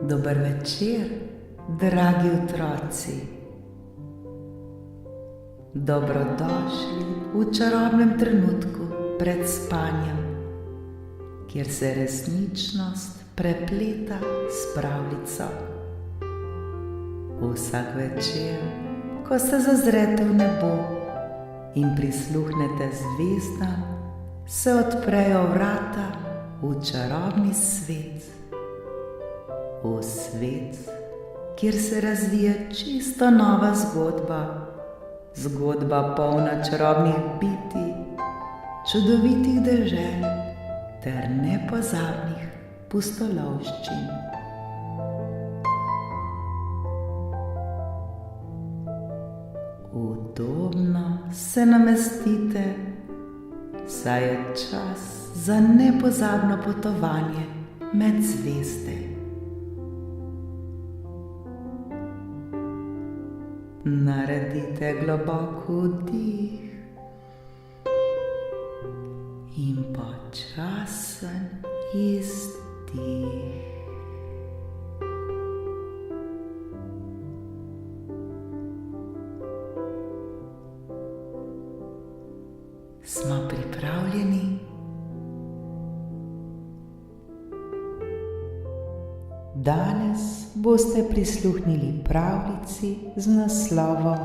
Dober večer, dragi otroci. Dobrodošli v čarobnem trenutku pred spanjem, kjer se resničnost prepleta s pravljico. Vsak večer, ko se zazrete v nebo in prisluhnete zvezdam, se odprejo vrata v čarobni svet. V svet, kjer se razvija čisto nova zgodba. Zgodba polna čarobnih bitij, čudovitih dežel ter nepozabnih pustolovščin. Udobno se namestite, saj je čas za nepozabno potovanje med zvezde. Naredite globok vdih in počasen izdih. Smo pripravljeni? Danes boste prisluhnili pravljici z naslovom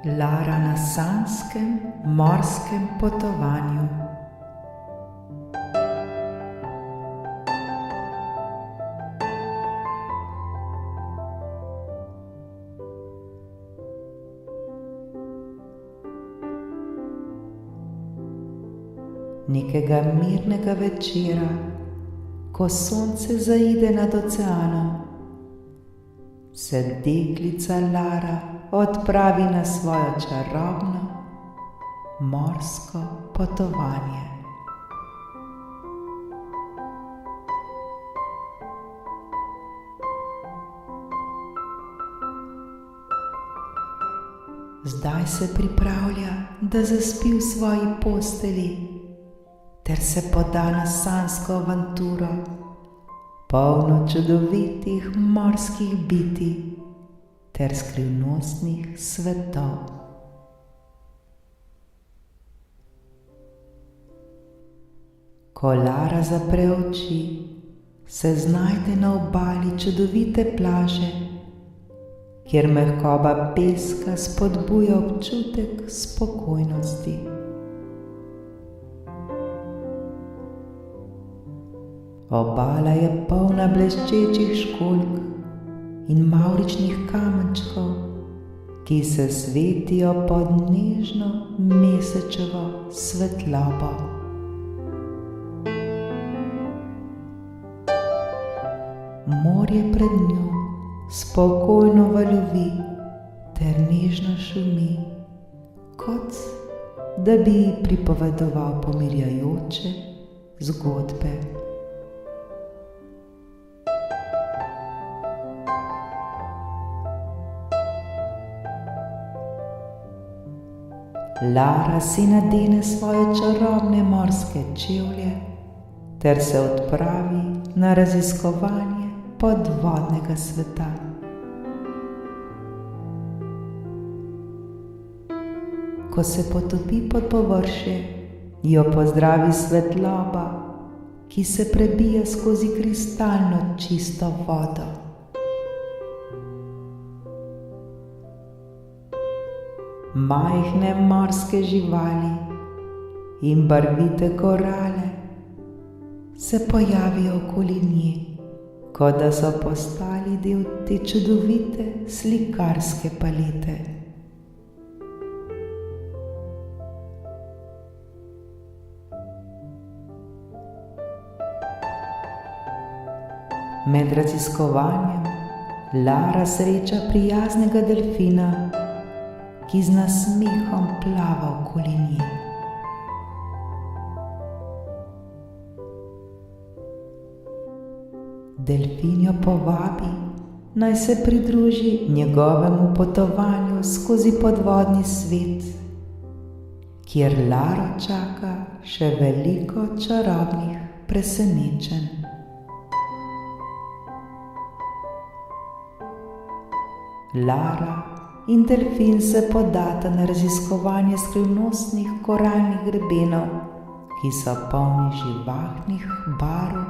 Lara na sanjskem morskem potovanju. Nekega mirnega večera, ko sonce zaide nad oceanom, se deklica Lara odpravi na svojo čarobno morsko potovanje. Zdaj se pripravlja, da zaspi v svoji postelji ter se poda na sanjsko avanturo, polno čudovitih morskih bitij ter skrivnostnih svetov. Ko Lara zapre oči, se znajde na obali čudovite plaže, kjer mehkoba peska spodbuja občutek spokojnosti. Obala je polna bleščečih školjk in mavričnih kamenčkov, ki se svetijo pod nežno mesečevo svetlobo. Morje pred njo spokojno valovi ter nežno šumi, kot da bi ji pripovedoval pomirjajoče zgodbe. Lara si nadene svoje čarobne morske čevlje ter se odpravi na raziskovanje podvodnega sveta. Ko se potopi pod površje, jo pozdravi svetloba, ki se prebija skozi kristalno čisto vodo. Majhne morske živali in barvite korale se pojavijo okoli nje, kot da so postali del te čudovite slikarske palete. Med raziskovanjem Lara sreča prijaznega delfina, ki z nasmehom plava okoli nje. Delfin jo povabi, naj se pridruži njegovemu potovanju skozi podvodni svet, kjer Laro čaka še veliko čarobnih presenečenj. Lara in delfin se podata na raziskovanje skrivnostnih koralnih grebenov, ki so polni živahnih barv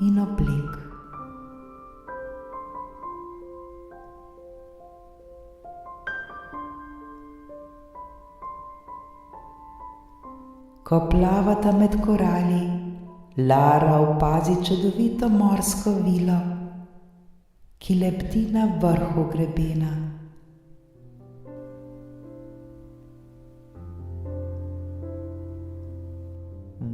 in oblik. Ko plavata med korali, Lara opazi čudovito morsko vilo, ki lebdi na vrhu grebena.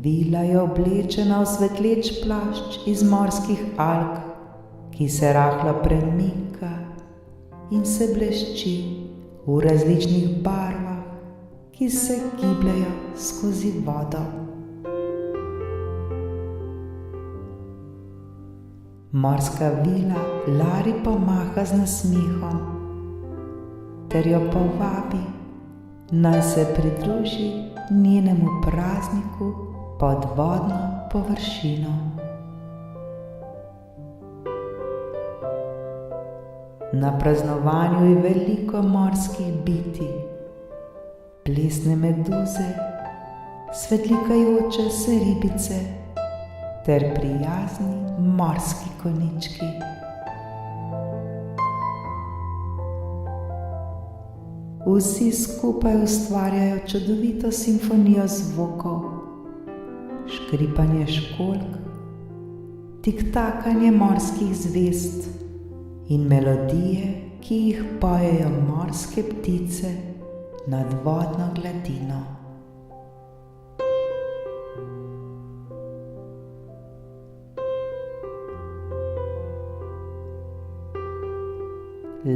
Vila je oblečena v svetleč plašč iz morskih alg, ki se rahlo premika in se blešči v različnih barvah, ki se gibljejo skozi vodo. Morska vila Lari pomaha z nasmehom ter jo povabi, naj se pridruži njenemu prazniku pod vodno površino. Na praznovanju je veliko morskih bitij, plesne meduze, svetlikajoče se ribice ter prijazni morski konjički. Vsi skupaj ustvarjajo čudovito simfonijo zvokov, škripanje školjk, tiktakanje morskih zvezd in melodije, ki jih pojejo morske ptice nad vodno gladino.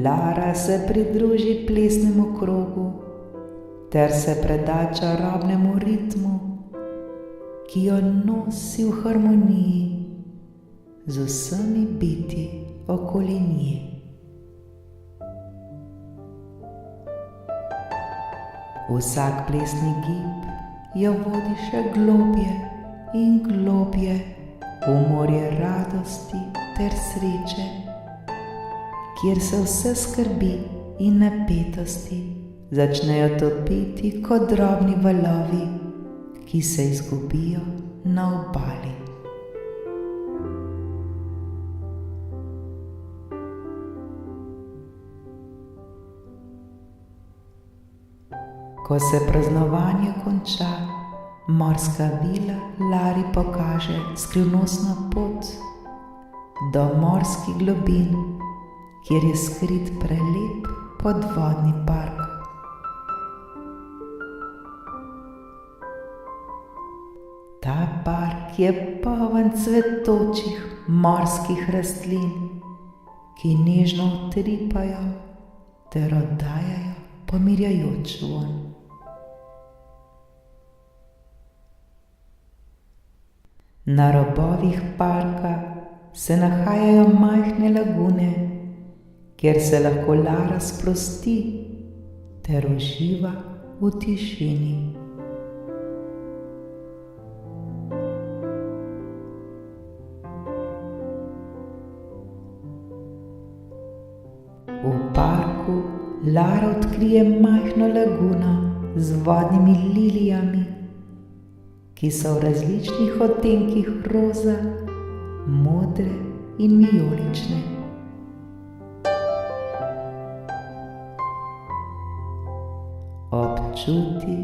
Lara se pridruži plesnemu krogu ter se preda čarobnemu ritmu, ki jo nosi v harmoniji z vsemi bitji okoli nje. Vsak plesni gib jo vodi še globje in globje v morje radosti ter sreče, kjer se vse skrbi in napetosti začnejo topiti kot drobni valovi, ki se izgubijo na obali. Ko se praznovanje konča, morska vila Lari pokaže skrivnostno pot do morskih globin, kjer je skrit prelep podvodni park. Ta park je poln cvetočih morskih rastlin, ki nežno utripajo ter oddajajo pomirjajoč vonj. Na robovih parka se nahajajo majhne lagune, kjer se lahko Lara sprosti ter uživa v tišini. V parku Lara odkrije majhno laguno z vodnimi lilijami, ki so v različnih odtenkih roza, modre in vijolične. Občuti,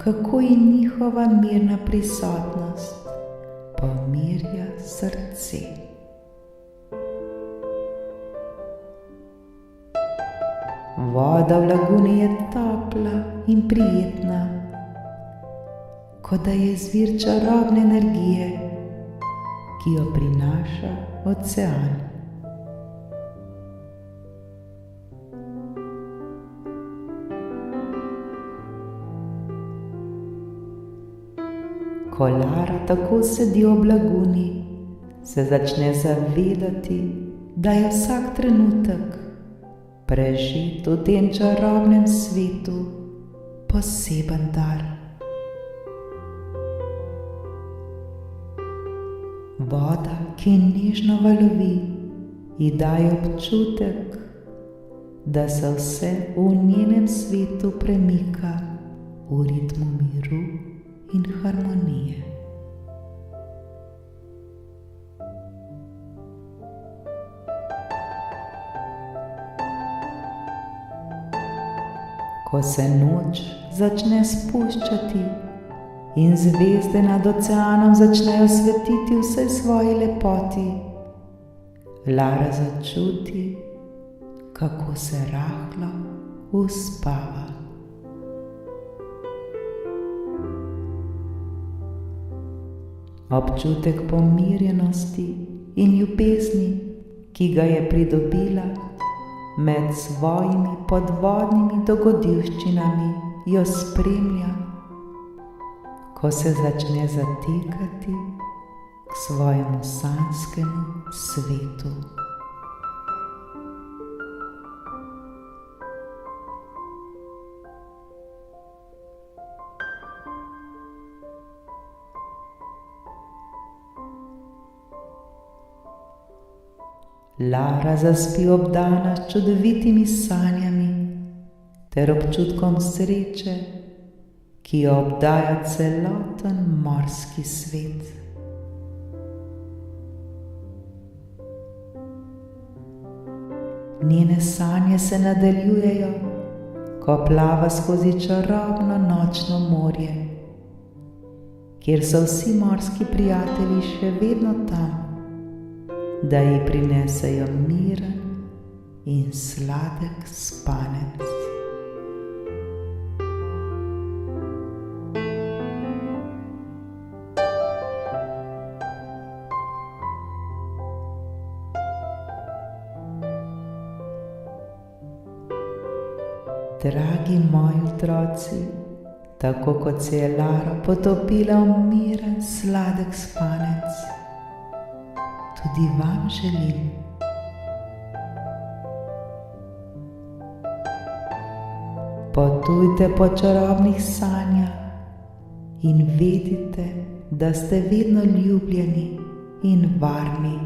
kako ji njihova mirna prisotnost pomirja srce. Voda v laguni je topla in prijetna, kot da je izvir čarobne energije, ki jo prinaša ocean. Ko Lara tako sedi ob laguni, se začne zavedati, da je vsak trenutek, prežit v tem čarobnem svetu, poseben dar. Voda, ki nežno valovi, ji daje občutek, da se vse v njenem svetu premika v ritmu miru in harmonije. Ko se noč začne spuščati in zvezde nad oceanom začnejo svetiti vsej svoji lepoti, Lara začuti, kako se rahlo uspava. Občutek pomirjenosti in ljubezni, ki ga je pridobila med svojimi podvodnimi dogodivščinami, jo spremlja, ko se začne zatekati k svojemu sanjskemu svetu. Lara zaspi obdana s čudovitimi sanjami ter občutkom sreče, ki jo obdaja celoten morski svet. Njene sanje se nadaljujejo, ko plava skozi čarobno nočno morje, kjer so vsi morski prijatelji še vedno tam, da ji prinesejo miren in sladek spanec. Dragi moji otroci, tako kot se je Lara potopila v miren, sladek spanec, tudi vam želim. Potujte po čarobnih sanjah in vedite, da ste vedno ljubljeni in varni.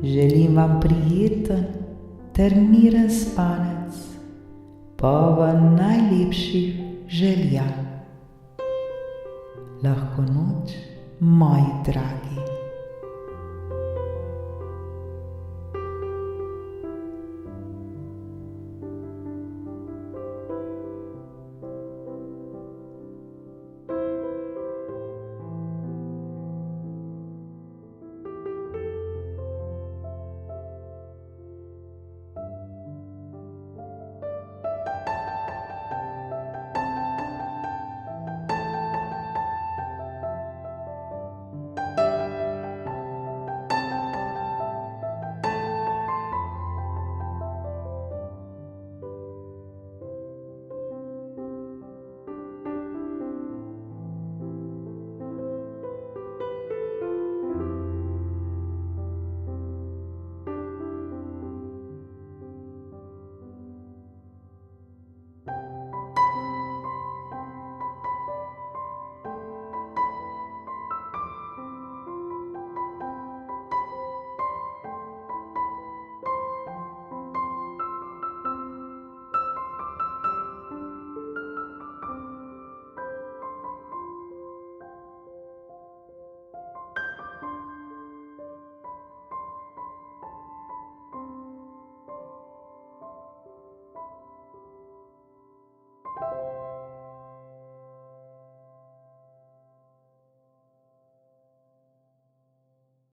Želim vam prijeten ter miren spanec, poln najlepših želja. Lahko noč, moji dragi.